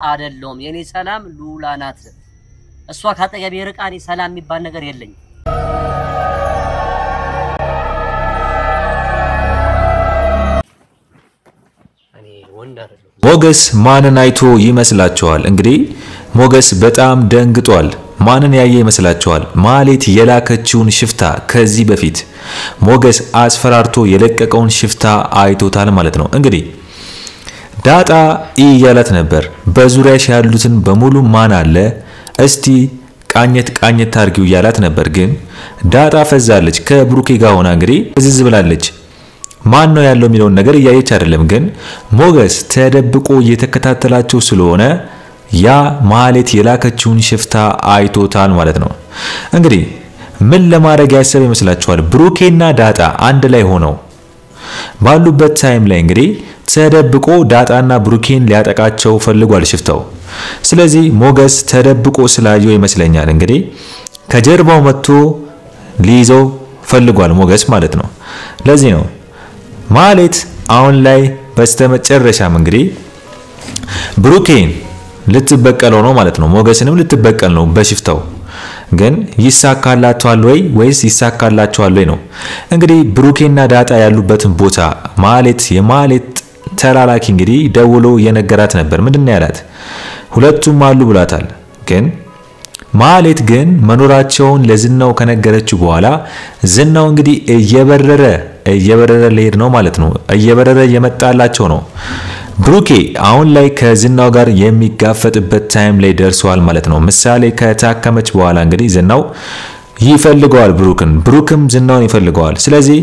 አይደለም የኔ ሰላም ሉላ ናት እሷ ካጠገብ የርቃኒ ሰላም የሚባል ነገር የለኝ እኔ ወንደር ሞገስ ማንን አይቶ ይመስላችኋል እንግዲህ ሞገስ በጣም ደንግጧል ማንን ያየ ይመስላችኋል ማሌት የላከችውን ሽፍታ ከዚህ በፊት ሞገስ አስፈራርቶ የለቀቀውን ሽፍታ አይቶታል ማለት ነው እንግዲህ ዳጣ ይያላት ነበር በዙሪያሽ ያሉትን በሙሉ ማን አለ እስቲ ቃኘት ታርጊው ይያላት ነበር ግን ዳጣ ፈዛለች ከብሩኬ ጋር ሆና እንግዲህ እዝዝ ብላለች ማን ነው ያለው የሚለው ነገር ያየች አይደለም ግን ሞገስ ተደብቆ እየተከታተላቸው ስለሆነ ያ ማሌት የላከችውን ሽፍታ አይቶታል ማለት ነው እንግዲህ ምን ለማድረግ ያሰበ ይመስላችኋል ብሩኬና ዳጣ አንድ ላይ ሆነው ባሉበት ታይም ላይ እንግዲህ ተደብቆ ዳጣና ብሩኬን ሊያጠቃቸው ፈልጓል ሽፍታው ስለዚህ ሞገስ ተደብቆ ስላየው ይመስለኛል እንግዲህ ከጀርባው መጥቶ ሊይዘው ፈልጓል ሞገስ ማለት ነው ለዚህ ነው ማሌት አሁን ላይ በስተመጨረሻም እንግዲህ ብሩኬን ልትበቀለው ነው ማለት ነው ሞገስንም ልትበቀል ነው በሽፍታው ግን ይሳካላቸዋል ወይስ ይሳካላቸዋል ነው እንግዲህ ብሩኬና ዳጣ ያሉበትን ቦታ ማሌት የማሌት ተላላኪ እንግዲህ ደውሎ የነገራት ነበር ምንድነው ያላት ሁለቱም አሉ ብላታል ግን ማሌት ግን መኖራቸውን ለዝናው ከነገረችው በኋላ ዝናው እንግዲህ እየበረረ ሊሄድ ነው ማለት ነው እየበረረ የመጣላቸው ነው ብሩኬ አሁን ላይ ከዝናው ጋር የሚጋፈጥበት ታይም ላይ ደርሷል ማለት ነው ምሳሌ ከታከመች በኋላ እንግዲህ ዝናው ይፈልገዋል ብሩክም ዝናውን ይፈልገዋል ስለዚህ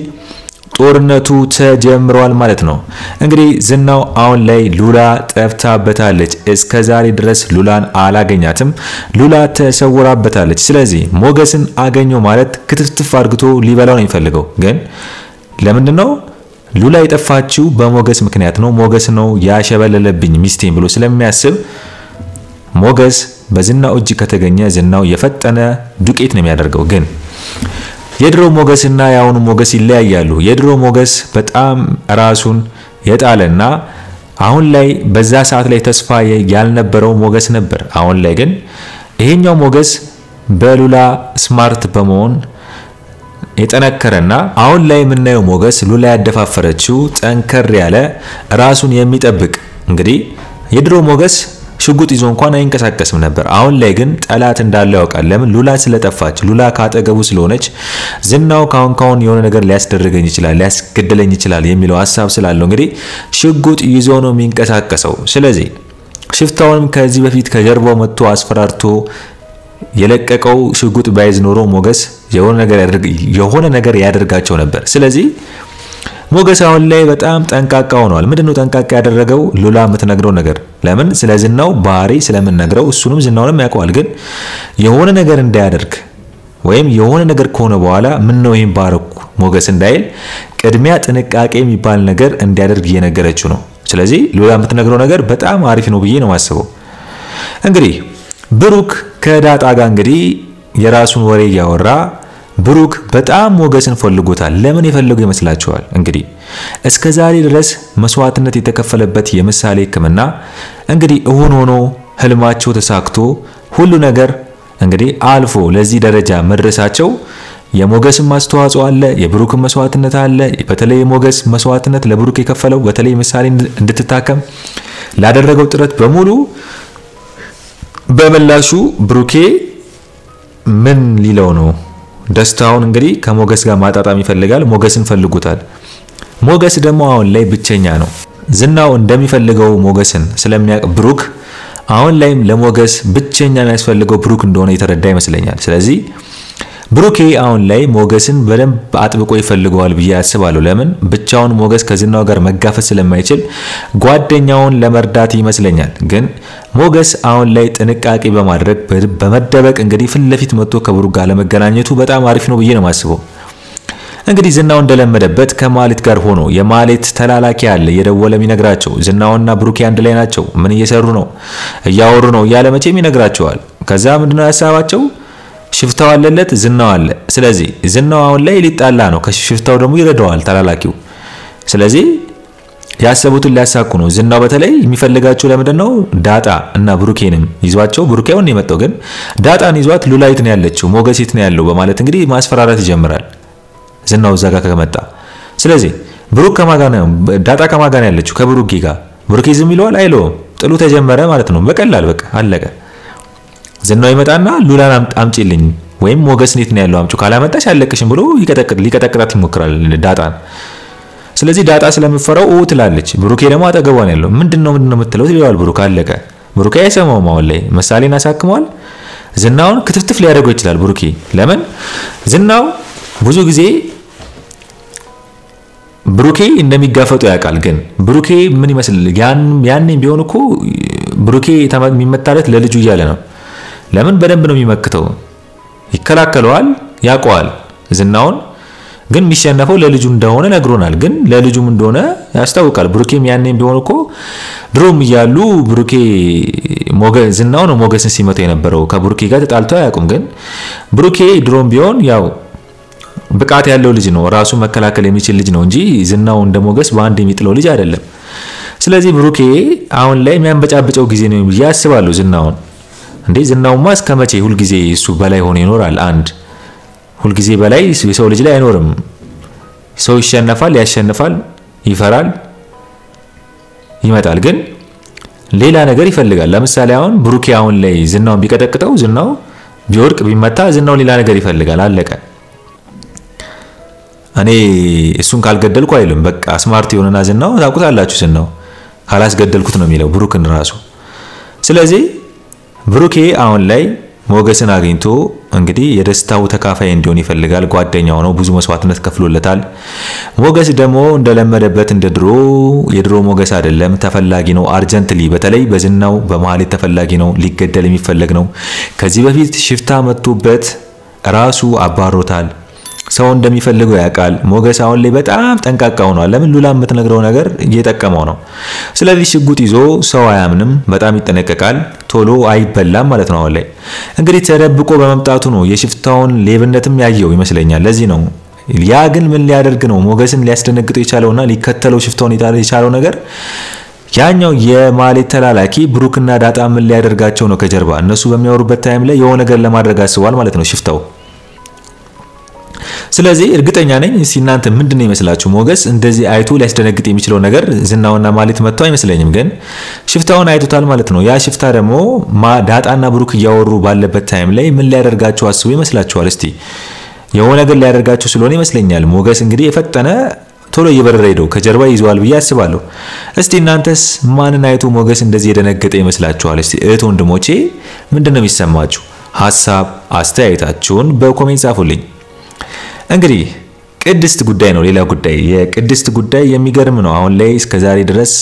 ጦርነቱ ተጀምሯል ማለት ነው እንግዲህ ዝናው አሁን ላይ ሉላ ጠፍታበታለች እስከዛሬ ድረስ ሉላን አላገኛትም ሉላ ተሰውራበታለች ስለዚህ ሞገስን አገኘው ማለት ክትፍትፍ አድርግቶ ሊበላው ነው የሚፈልገው ግን ለምንድነው ሉላ የጠፋችው በሞገስ ምክንያት ነው ሞገስ ነው ያሸበለለብኝ ሚስቴን ብሎ ስለሚያስብ ሞገስ በዝናው እጅ ከተገኘ ዝናው የፈጠነ ዱቄት ነው የሚያደርገው ግን የድሮ ሞገስና ያሁኑ ሞገስ ይለያያሉ የድሮ ሞገስ በጣም ራሱን የጣለና አሁን ላይ በዛ ሰዓት ላይ ተስፋ ያልነበረው ሞገስ ነበር አሁን ላይ ግን ይሄኛው ሞገስ በሉላ ስማርት በመሆን የጠነከረና አሁን ላይ ምናየው ሞገስ ሉላ ያደፋፈረችው ጠንከር ያለ ራሱን የሚጠብቅ እንግዲህ የድሮ ሞገስ ሽጉጥ ይዞ እንኳን አይንቀሳቀስም ነበር አሁን ላይ ግን ጠላት እንዳለው ያውቃል ለምን ሉላ ስለጠፋች ሉላ ካጠገቡ ስለሆነች ዝናው ካሁን የሆነ ነገር ሊያስደርገኝ ይችላል ሊያስገድለኝ ይችላል የሚለው ሐሳብ ስላለው እንግዲህ ሽጉጥ ይዞ ነው የሚንቀሳቀሰው ስለዚህ ሽፍታውንም ከዚህ በፊት ከጀርባው መጥቶ አስፈራርቶ የለቀቀው ሽጉጥ ባይዝ ኖሮ ሞገስ የሆነ ነገር ያደርጋቸው ነበር ስለዚህ ሞገስ አሁን ላይ በጣም ጠንቃቃ ሆኗል ምንድነው ጠንቃቃ ያደረገው ሉላ የምትነግረው ነገር ለምን ስለዝናው ባህሪ ስለምንነግረው እሱንም ዝናውንም ያውቀዋል ግን የሆነ ነገር እንዳያደርግ ወይም የሆነ ነገር ከሆነ በኋላ ምን ነው ይሄን ባረኩ ሞገስ እንዳይል ቅድሚያ ጥንቃቄ የሚባል ነገር እንዲያደርግ እየነገረችው ነው ስለዚህ ሉላ የምትነግረው ነገር በጣም አሪፍ ነው ብዬ ነው ማስበው እንግዲህ ብሩክ ከዳጣ ጋር እንግዲህ የራሱን ወሬ ያወራ ብሩክ በጣም ሞገስን ፈልጎታል ለምን ይፈልገው ይመስላችኋል እንግዲህ እስከዛሬ ድረስ መስዋዕትነት የተከፈለበት የምሳሌ ህክምና እንግዲህ ሆኖ ህልማቸው ተሳክቶ ሁሉ ነገር እንግዲህ አልፎ ለዚህ ደረጃ መድረሳቸው የሞገስን ማስተዋጽኦ አለ የብሩክን መስዋዕትነት አለ በተለይ ሞገስ መስዋዕትነት ለብሩክ የከፈለው በተለይ ምሳሌ እንድትታከም ላደረገው ጥረት በሙሉ በመላሹ ብሩኬ ምን ሊለው ነው ደስታውን እንግዲህ ከሞገስ ጋር ማጣጣም ይፈልጋል ሞገስን ፈልጉታል ሞገስ ደግሞ አሁን ላይ ብቸኛ ነው ዝናው እንደሚፈልገው ሞገስን ስለሚያውቅ ብሩክ አሁን ላይም ለሞገስ ብቸኛ የሚያስፈልገው ብሩክ እንደሆነ የተረዳ ይመስለኛል ስለዚህ ብሩኬ አሁን ላይ ሞገስን በደንብ አጥብቆ ይፈልገዋል ብዬ አስባለሁ ለምን ብቻውን ሞገስ ከዝናው ጋር መጋፈጥ ስለማይችል ጓደኛውን ለመርዳት ይመስለኛል ግን ሞገስ አሁን ላይ ጥንቃቄ በማድረግ በመደበቅ እንግዲህ ፍለፊት መጥቶ ከብሩክ ጋር ለመገናኘቱ በጣም አሪፍ ነው ብዬ ነው ማስበው እንግዲህ ዝናው እንደለመደበት ከማሌት ጋር ሆኖ የማሌት ተላላኪ አለ የደወለም ይነግራቸው ዝናውና ብሩኬ አንድ ላይ ናቸው ምን እየሰሩ ነው እያወሩ ነው ያለ መቼም ይነግራቸዋል ከዛ ምንድነው ያሳባቸው ሽፍታው አለለት ዝናው አለ ስለዚህ ዝናው አሁን ላይ ሊጣላ ነው ከሽፍታው ደግሞ ይረዳዋል ተላላኪው ስለዚህ ያሰቡትን ሊያሳኩ ነው። ዝናው በተለይ የሚፈልጋቸው ለምንድነው ዳጣ እና ብሩኬንም ይዟቸው ብሩኬውን የመጣው ግን ዳጣን ይዟት ሉላይት ነው ያለችው ሞገሲት ነው ያለው በማለት እንግዲህ ማስፈራራት ይጀምራል ዝናው እዛ ጋር ከመጣ። ስለዚህ ብሩክ ከማጋ ነው ዳጣ ከማጋ ነው ያለችው ከብሩኬ ጋር። ብሩኬ ዝም ይለዋል አይለውም። ጥሉ ተጀመረ ማለት ነው። በቀላል በቃ አለቀ። ዝናው ይመጣና ሉላን አምጪልኝ ወይም ሞገስኔት ነው ያለው አምጪ ካላመጣሽ አለቅሽም ብሎ ሊቀጠቅጣት ይሞክራል ዳጣን። ስለዚህ ዳጣ ስለምፈራው ትላለች። ብሩኬ ደግሞ አጠገቧ ነው ያለው። ምንድነው የምትለው ይለዋል ብሩክ። አለቀ። ብሩኬ አይሰማውም። አሁን ላይ ምሳሌን አሳክሟል። ዝናውን ክትፍትፍ ሊያደርገው ይችላል ብሩኬ። ለምን ዝናው ብዙ ጊዜ ብሩኬ እንደሚጋፈጡ ያውቃል። ግን ብሩኬ ምን ይመስል ያኔም ቢሆን እኮ ብሩኬ የሚመታለት ለልጁ እያለ ነው። ለምን በደንብ ነው የሚመክተው። ይከላከለዋል፣ ያውቀዋል ዝናውን። ግን የሚሸነፈው ለልጁ እንደሆነ ነግሮናል። ግን ለልጁም እንደሆነ ያስታውቃል። ብሩኬም ያኔም ቢሆን እኮ ድሮም እያሉ ብሩኬ ዝናው ነው ሞገስን ሲመታው የነበረው። ከብሩኬ ጋር ተጣልቶ አያውቁም። ግን ብሩኬ ድሮም ቢሆን ያው ብቃት ያለው ልጅ ነው፣ ራሱ መከላከል የሚችል ልጅ ነው እንጂ ዝናው እንደሞገስ በአንድ የሚጥለው ልጅ አይደለም። ስለዚህ ብሩኬ አሁን ላይ የሚያንበጫብጨው ጊዜ ነው ብዬ አስባለሁ ዝናውን። እንዴ ዝናውማ እስከመቼ ሁሉ ጊዜ እሱ በላይ ሆኖ ይኖራል? አንድ ሁሉ ጊዜ በላይ የሰው ልጅ ላይ አይኖርም። ሰው ይሸነፋል፣ ያሸንፋል፣ ይፈራል፣ ይመጣል። ግን ሌላ ነገር ይፈልጋል። ለምሳሌ አሁን ብሩኬ አሁን ላይ ዝናውን ቢቀጠቅጠው ዝናው ቢወርቅ ቢመታ ዝናው ሌላ ነገር ይፈልጋል። አለቀ። እኔ እሱን ካልገደልኩ አይልም። በቃ ስማርት የሆነና ዝናው ታውቁታላችሁ ዝናው ካላስገደልኩት ነው የሚለው ብሩክን ራሱ። ስለዚህ ብሩኬ አሁን ላይ ሞገስን አግኝቶ እንግዲህ የደስታው ተካፋይ እንዲሆን ይፈልጋል። ጓደኛው ነው፣ ብዙ መስዋዕትነት ከፍሎለታል። ሞገስ ደግሞ እንደለመደበት የድሮ ሞገስ አይደለም፣ ተፈላጊ ነው። አርጀንትሊ በተለይ በዝናው በመሐሌት ተፈላጊ ነው፣ ሊገደል የሚፈልግ ነው። ከዚህ በፊት ሽፍታ መጥቶበት ራሱ አባሮታል። ሰው እንደሚፈልገው ያውቃል። ሞገስ አሁን ላይ በጣም ጠንቃቃ ሆኗል። ለምን ሉላ የምትነግረው ነገር እየጠቀመው ነው። ስለዚህ ሽጉጥ ይዞ ሰው አያምንም፣ በጣም ይጠነቀቃል፣ ቶሎ አይበላም ማለት ነው። አሁን ላይ እንግዲህ ተደብቆ በመምጣቱ ነው የሽፍታውን ሌብነትም ያየው ይመስለኛል። ለዚህ ነው ያ ግን ምን ሊያደርግ ነው ሞገስን ሊያስደነግጠው የቻለውና ሊከተለው ሽፍታውን የቻለው ነገር ያኛው የማሌት ተላላኪ ብሩክና ዳጣ ምን ሊያደርጋቸው ነው ከጀርባ እነሱ በሚያወሩበት ታይም ላይ የሆነ ነገር ለማድረግ አስቧል ማለት ነው ሽፍታው። ስለዚህ እርግጠኛ ነኝ እናንተ ምንድነው ይመስላችሁ ሞገስ እንደዚህ አይቶ ሊያስደነግጥ የሚችለው ነገር ዝናውና ማሌት መጥቶ አይመስለኝም። ግን ሽፍታውን አይቶታል ማለት ነው። ያ ሽፍታ ደግሞ ዳጣና ብሩክ እያወሩ ባለበት ታይም ላይ ምን ሊያደርጋቸው አስቦ ይመስላችኋል? እስቲ የሆነ ነገር ሊያደርጋቸው ስለሆነ ይመስለኛል ሞገስ እንግዲህ የፈጠነ ቶሎ እየበረረ ሄደው ከጀርባ ይዟል ብዬ አስባለሁ። እስቲ እናንተስ ማንን አይቶ ሞገስ እንደዚህ የደነገጠ ይመስላችኋል? እስቲ እህት ወንድሞቼ ምንድነው የሚሰማችሁ? ሐሳብ አስተያየታችሁን በኮሜንት ጻፉልኝ። እንግዲህ ቅድስት ጉዳይ ነው ሌላ ጉዳይ። የቅድስት ጉዳይ የሚገርም ነው። አሁን ላይ እስከ ዛሬ ድረስ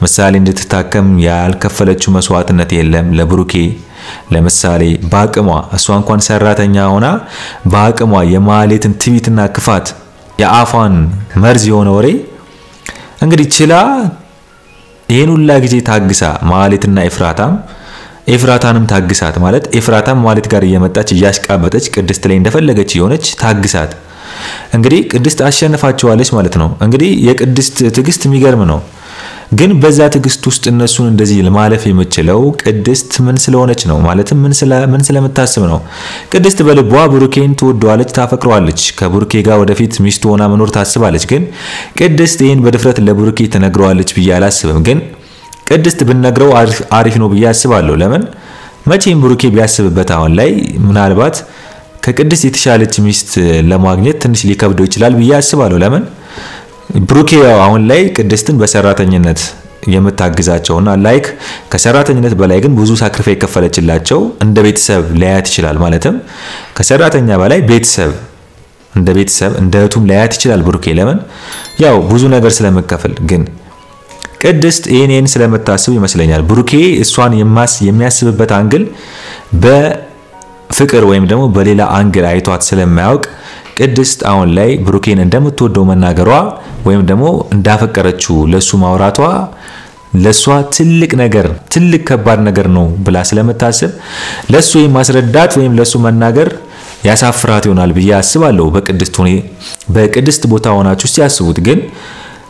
ምሳሌ እንድትታከም ያልከፈለችው መስዋዕትነት የለም ለብሩኬ። ለምሳሌ በአቅሟ እሷ እንኳን ሰራተኛ ሆና በአቅሟ የማሌትን ትቢትና ክፋት የአፋን መርዝ የሆነ ወሬ እንግዲህ ችላ ይሄን ሁላ ጊዜ ታግሳ ማሌትና ኤፍራታንም ታግሳት ማለት ኤፍራታም ማሌት ጋር እየመጣች እያሽቃበጠች ቅድስት ላይ እንደፈለገች የሆነች ታግሳት እንግዲህ ቅድስት አሸንፋቸዋለች ማለት ነው። እንግዲህ የቅድስት ትግስት የሚገርም ነው። ግን በዛ ትግስት ውስጥ እነሱን እንደዚህ ለማለፍ የምትችለው ቅድስት ምን ስለሆነች ነው? ማለትም ምን ስለምታስብ ነው? ቅድስት በልቧ ብሩኬን ትወደዋለች፣ ታፈቅረዋለች። ከብሩኬ ጋር ወደፊት ሚስቱ ሆና መኖር ታስባለች። ግን ቅድስት ይሄን በድፍረት ለብሩኬ ተነግረዋለች ብዬ አላስብም። ግን ቅድስት ብንነግረው አሪፍ ነው ብዬ አስባለሁ። ለምን መቼም ብሩኬ ቢያስብበት አሁን ላይ ምናልባት ከቅድስት የተሻለች ሚስት ለማግኘት ትንሽ ሊከብደው ይችላል ብዬ አስባለሁ። ለምን ብሩኬ አሁን ላይ ቅድስትን በሰራተኝነት የምታግዛቸውና ከሰራተኝነት በላይ ግን ብዙ ሳክሪፋይ የከፈለችላቸው እንደ ቤተሰብ ሊያያት ይችላል። ማለትም ከሰራተኛ በላይ እንደ ቤተሰብ እንደ እህቱም ሊያያት ይችላል ብሩኬ። ለምን ያው ብዙ ነገር ስለምከፍል። ግን ቅድስት ይሄንን ስለምታስብ ይመስለኛል ብሩኬ እሷን የሚያስብበት አንግል በፍቅር ወይም ደግሞ በሌላ አንግል አይቷት ስለማያውቅ ቅድስት አሁን ላይ ብሩኬን እንደምትወደው መናገሯ ወይም ደግሞ እንዳፈቀረችው ለሱ ማውራቷ ለሷ ትልቅ ከባድ ነገር ነው ብላ ስለምታስብ ለሱ ማስረዳት ወይም ለሱ መናገር ያሳፍራት ይሆናል ብዬ አስባለሁ። በቅድስት ቦታ ሆናችሁ ሲያስቡት ግን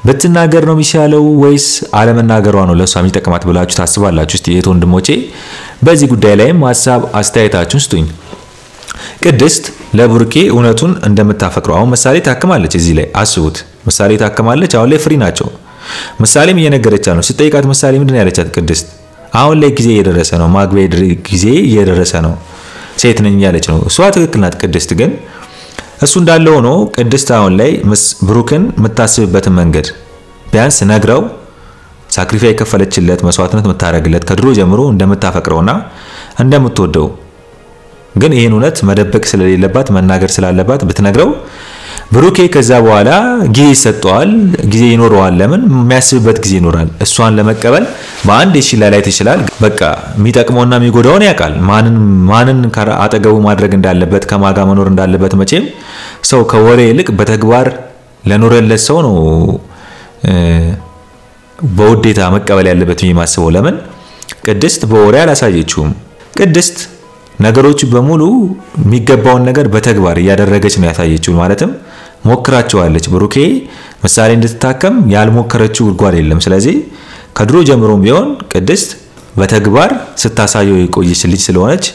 ብትናገር ነው የሚሻለው ወይስ አለመናገሯ ነው ለሷ የሚጠቅማት ብላችሁ ታስባላችሁ? እስቲ የት ወንድሞቼ በዚህ ጉዳይ ላይም ሐሳብ አስተያየታችሁን ስጡኝ። ቅድስት ለብሩኬ እውነቱን እንደምታፈቅረው አሁን ምሳሌ ታከማለች። እዚህ ላይ አስቡት፣ ምሳሌ ታከማለች። አሁን ላይ ፍሪ ናቸው። ምሳሌም እየነገረቻት ነው። ሲጠይቃት ምሳሌ ምንድነው ያለቻት? ቅድስት አሁን ላይ ጊዜ እየደረሰ ነው፣ ማግቢያ ጊዜ እየደረሰ ነው፣ ሴት ነኝ ያለች ነው። እሷ ትክክል ናት። ቅድስት ግን እሱ እንዳለ ሆኖ ቅድስት አሁን ላይ ብሩክን የምታስብበትን መንገድ ቢያንስ ነግረው ሳክሪፋይ የከፈለችለት መስዋዕትነት የምታረግለት ከድሮ ጀምሮ እንደምታፈቅረውና እንደምትወደው ግን ይሄን እውነት መደበቅ ስለሌለባት መናገር ስላለባት ብትነግረው ብሩኬ ከዛ በኋላ ጊዜ ይሰጠዋል፣ ጊዜ ይኖረዋል። ለምን የሚያስብበት ጊዜ ይኖራል። እሷን ለመቀበል በአንድ ላይ ይችላል። በቃ የሚጠቅመውና የሚጎዳውን ያውቃል። ማንን አጠገቡ ማድረግ እንዳለበት ከማጋ መኖር እንዳለበት መቼም ሰው ከወሬ ይልቅ በተግባር ለኖረለት ሰው ነው በውዴታ መቀበል ያለበት የሚያስበው። ለምን ቅድስት በወሬ አላሳየችውም። ቅድስት ነገሮች በሙሉ የሚገባውን ነገር በተግባር እያደረገች ነው ያሳየችው። ማለትም ሞክራቸዋለች። ብሩኬ ምሳሌ እንድትታከም ያልሞከረችው ጉድጓድ የለም። ስለዚህ ከድሮ ጀምሮም ቢሆን ቅድስት በተግባር ስታሳየው የቆየች ልጅ ስለሆነች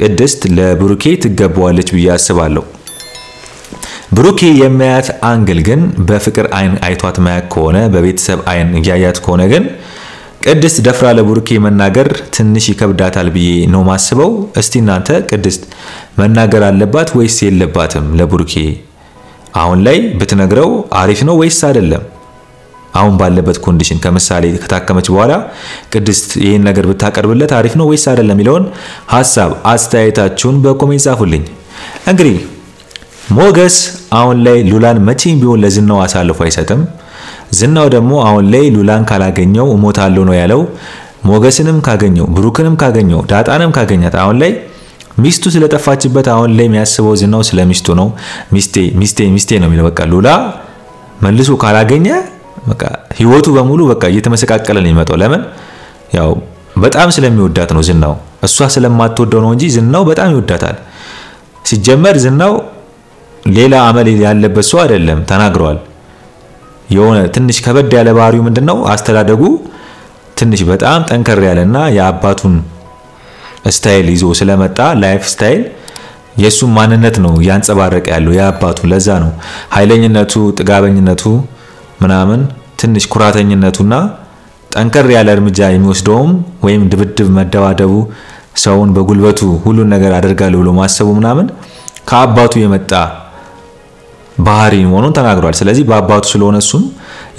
ቅድስት ለብሩኬ ትገባዋለች ብዬ አስባለሁ። ብሩኬ የሚያያት አንግል ግን በፍቅር አይን አይቷት ማያቅ ከሆነ በቤተሰብ አይን ያያት ከሆነ ግን ቅድስት ደፍራ ለብሩኬ መናገር ትንሽ ይከብዳታል ብዬ ነው ማስበው። እስቲ እናንተ ቅድስት መናገር አለባት ወይስ የለባትም ለብሩኬ? አሁን ላይ ብትነግረው አሪፍ ነው ወይስ አይደለም? አሁን ባለበት ኮንዲሽን ከምሳሌ ከታከመች በኋላ ቅድስት ይሄን ነገር ብታቀርብለት አሪፍ ነው ወይስ አይደለም የሚለውን ሐሳብ አስተያየታችሁን በኮሜንት ጻፉልኝ። እንግዲህ ሞገስ አሁን ላይ ሉላን መቼም ቢሆን ለዝናው አሳልፎ አይሰጥም። ዝናው ደግሞ አሁን ላይ ሉላን ካላገኘው እሞታለሁ ነው ያለው። ሞገስንም ካገኘው ብሩክንም ካገኘው ዳጣንም ካገኛት አሁን ላይ ሚስቱ ስለጠፋችበት አሁን ላይ የሚያስበው ዝናው ስለሚስቱ ነው። ሚስቴ ነው የሚለው። በቃ ሉላ መልሶ ካላገኘ በቃ ህይወቱ በሙሉ በቃ እየተመሰቃቀለ ነው የሚመጣው። ለምን? ያው በጣም ስለሚወዳት ነው ዝናው። እሷ ስለማትወደው ነው እንጂ ዝናው በጣም ይወዳታል። ሲጀመር ዝናው ሌላ አመል ያለበት ሰው አይደለም፣ ተናግሯል። የሆነ ትንሽ ከበድ ያለ ባህሪው ምንድነው? አስተዳደጉ ትንሽ በጣም ጠንከር ያለና የአባቱን ስታይል ይዞ ስለመጣ ላይፍ ስታይል የሱ ማንነት ነው ያንጸባረቀ ያለው የአባቱ። ለዛ ነው ኃይለኝነቱ፣ ጥጋበኝነቱ ምናምን ትንሽ ኩራተኝነቱና ጠንከር ያለ እርምጃ የሚወስደውም ወይም ድብድብ መደባደቡ ሰውን በጉልበቱ ሁሉን ነገር አደርጋለሁ ብሎ ማሰቡ ምናምን ከአባቱ የመጣ ባህሪ መሆኑን ተናግሯል። ስለዚህ በአባቱ ስለሆነ እሱም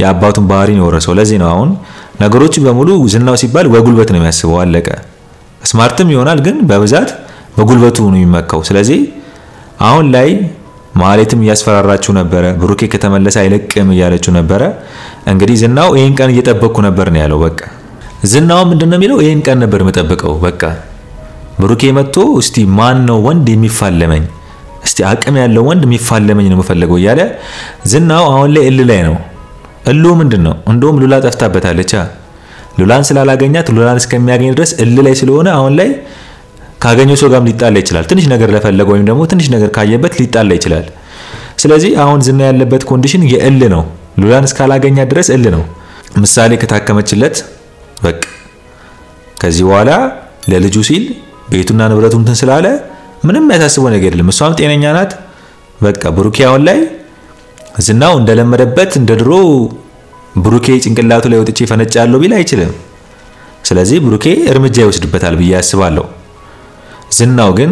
የአባቱን ባህሪ ነው የወረሰው። ለዚህ ነው አሁን ነገሮች በሙሉ ዝናው ሲባል በጉልበት ነው የሚያስበው። አለቀ። ስማርትም ይሆናል ግን በብዛት በጉልበቱ ነው የሚመካው። ስለዚህ አሁን ላይ ማለትም ያስፈራራችሁ ነበር፣ ብሩኬ ከተመለሰ አይለቅም እያለችው ነበር። እንግዲህ ዝናው ይሄን ቀን እየጠበቅኩ ነበር ነው ያለው። በቃ ዝናው ምንድነው የሚለው? ይሄን ቀን ነበር መጠበቀው። በቃ ብሩኬ መጥቶ እስቲ ማን ነው ወንድ የሚፋለመኝ፣ እስቲ አቅም ያለው ወንድ የሚፋለመኝ ነው የምፈልገው እያለ ዝናው አሁን ላይ ላይ ነው። ምንድነው? እንደውም ሉላ ጠፍታበታለች። ሉላን ስላላገኛት ሉላን እስከሚያገኝ ድረስ ላይ ስለሆነ አሁን ላይ ካገኘው ሰው ጋርም ሊጣላ ይችላል። ትንሽ ነገር ለፈለገው ወይም ደግሞ ትንሽ ነገር ካየበት ሊጣላ ይችላል። ስለዚህ አሁን ዝና ያለበት ኮንዲሽን ነው። ሉላን እስካላገኛት ድረስ ነው። ምሳሌ ከታከመችለት በቃ ከዚህ በኋላ ለልጁ ሲል ቤቱና ንብረቱን እንትን ስላለ ምንም ያሳስበው ነገር የለም። እሷም ጤነኛ ናት። በቃ ብሩኬ አሁን ላይ ዝናው እንደለመደበት እንደድሮ ብሩኬ ጭንቅላቱ ላይ ወጥቼ ፈነጫለሁ ቢል አይችልም። ስለዚህ ብሩኬ እርምጃ ይወስድበታል ብዬ አስባለሁ። ዝናው ግን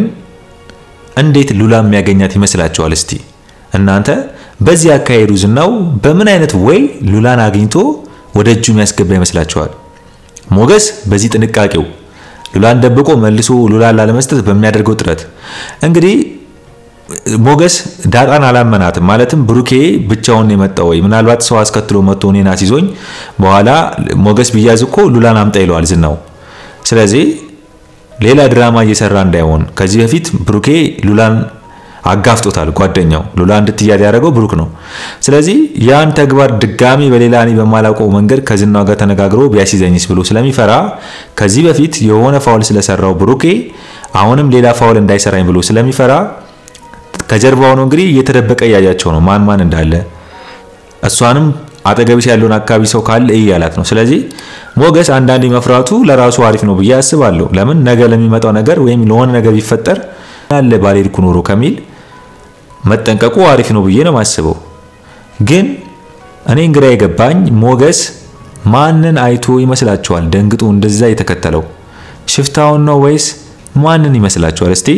እንዴት ሉላ የሚያገኛት ይመስላችኋል? እስቲ እናንተ በዚህ አካሄዱ ዝናው በምን አይነት ወይ ሉላን አግኝቶ ወደ እጁ የሚያስገባ ይመስላችኋል? ሞገስ በዚህ ጥንቃቄው ሉላን ደብቆ መልሶ ሉላን ላለመስጠት በሚያደርገው ጥረት እንግዲህ ሞገስ ዳጣን አላመናትም። ማለትም ብሩኬ ብቻውን የመጣው ወይ ምናልባት ሰው አስከትሎ መጥቶ እኔን አስይዞኝ በኋላ ሞገስ ቢያዝ እኮ ሉላን አምጣ ይለዋል ዝናው። ስለዚህ ሌላ ድራማ እየሰራ እንዳይሆን ከዚህ በፊት ብሩኬ ሉላን አጋፍጦታል። ጓደኛው ሉላ እንድትያዝ ያደረገው ብሩክ ነው። ስለዚህ ያን ተግባር ድጋሚ በሌላ እኔ በማላውቀው መንገድ ከዝናው ጋር ተነጋግሮ ቢያስይዘኝስ ብሎ ስለሚፈራ ከዚህ በፊት የሆነ ፋውል ስለሰራው ብሩኬ አሁንም ሌላ ፋውል እንዳይሰራኝ ብሎ ስለሚፈራ ከጀርባው ነው እንግዲህ እየተደበቀ ያያቸው ነው ማን እንዳለ። እሷንም አጠገብሽ ያለውን አካባቢ ሰው ካለ እያላት ነው። ስለዚህ ሞገስ አንዳንዴ መፍራቱ ለራሱ አሪፍ ነው ብዬ አስባለሁ። ለምን ነገ ለሚመጣው ነገር ወይም ለሆነ ነገር ቢፈጠር አለ ባልሄድኩ ኖሮ ከሚል መጠንቀቁ አሪፍ ነው ብዬ ነው ማስበው። ግን እኔ እንግራ የገባኝ ሞገስ ማንን አይቶ ይመስላችኋል ደንግጦ እንደዛ የተከተለው? ሽፍታውን ነው ወይስ ማንን ይመስላችኋል? እስቲ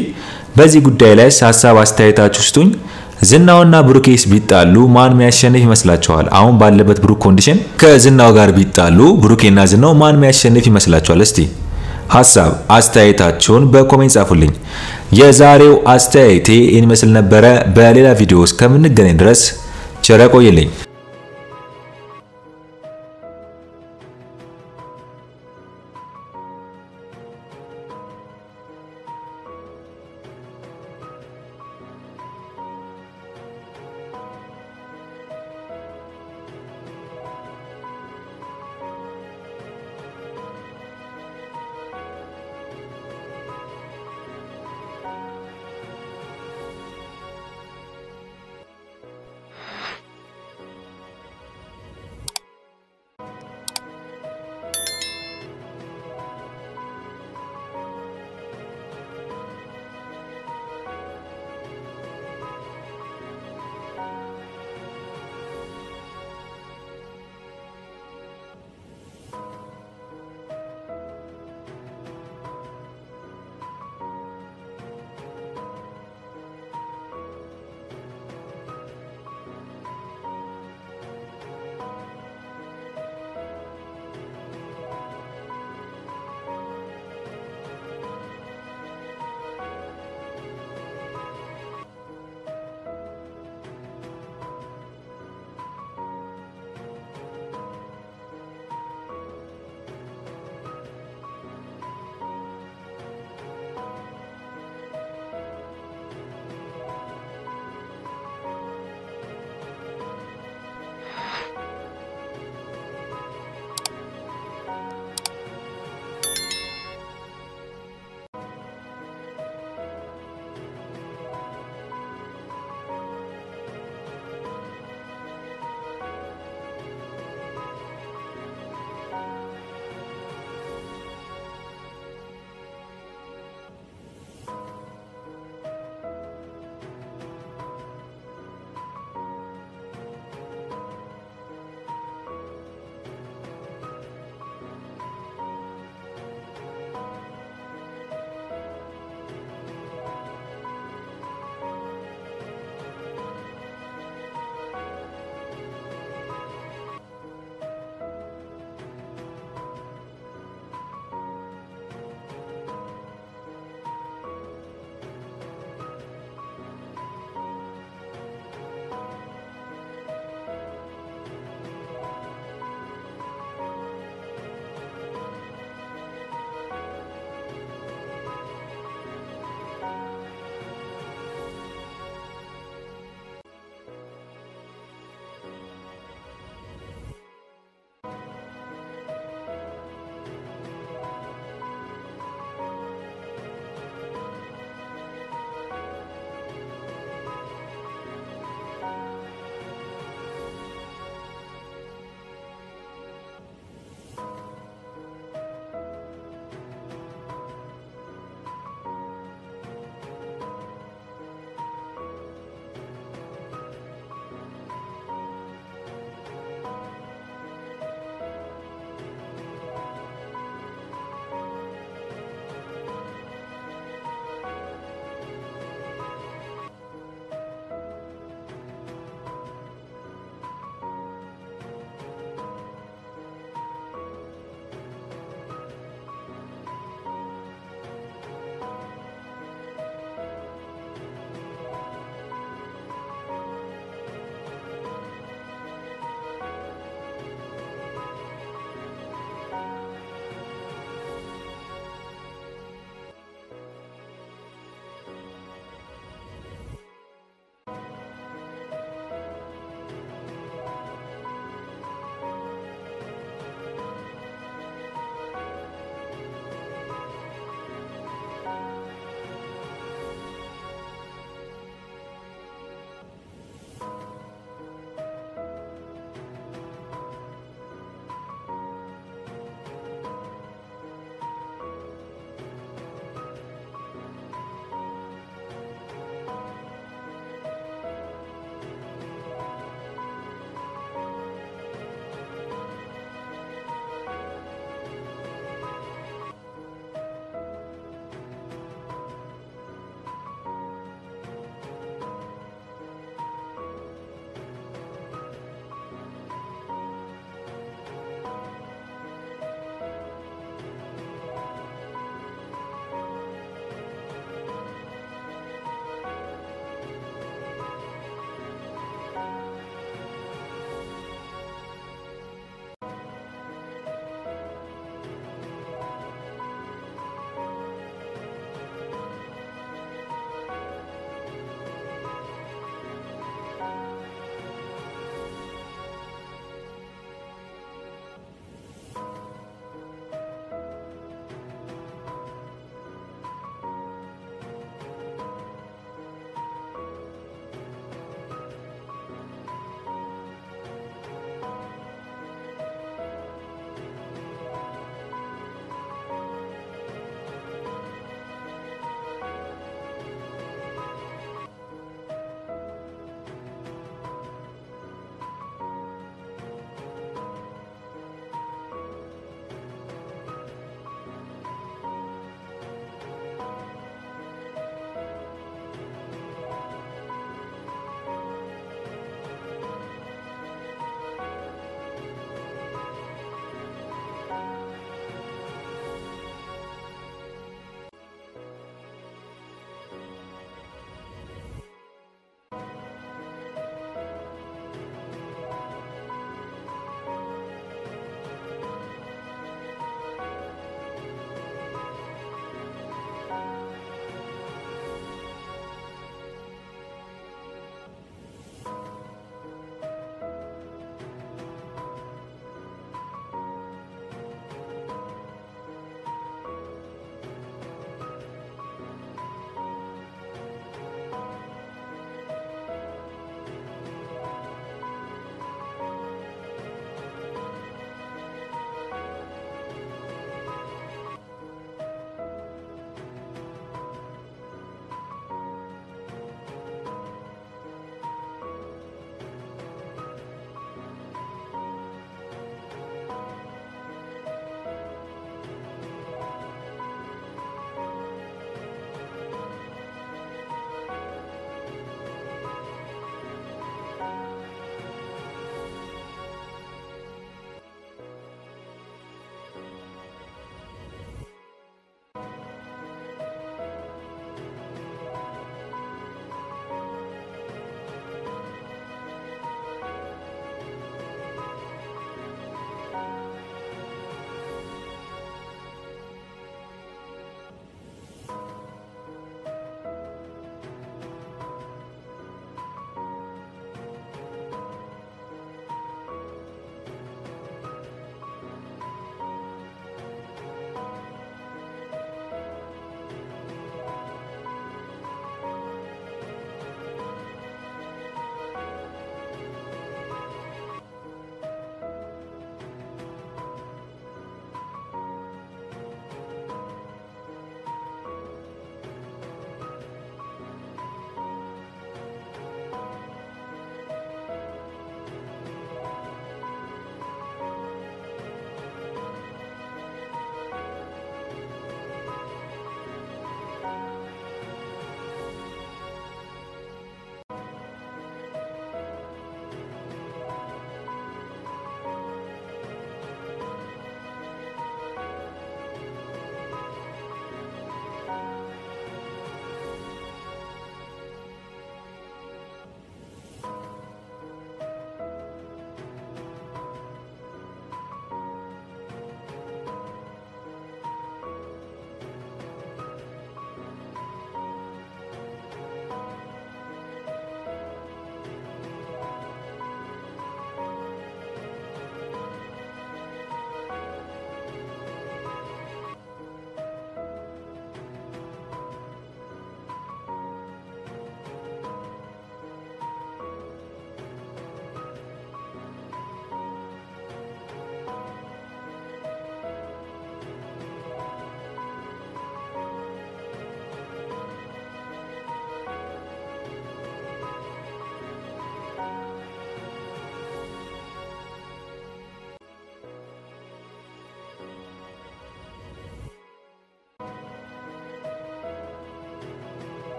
በዚህ ጉዳይ ላይ ሐሳብ አስተያየታችሁ ስጡኝ። ዝናውና ብሩኬስ ቢጣሉ ማን የሚያሸንፍ ይመስላችኋል? አሁን ባለበት ብሩክ ኮንዲሽን ከዝናው ጋር ቢጣሉ ብሩኬና ዝናው ማን የሚያሸንፍ ይመስላችኋል? እስቲ ሐሳብ አስተያየታችሁን በኮሜንት ጻፉልኝ። የዛሬው አስተያየቴ ይመስል ነበረ። በሌላ ቪዲዮ እስከምንገናኝ ድረስ ቸር ቆዩልኝ።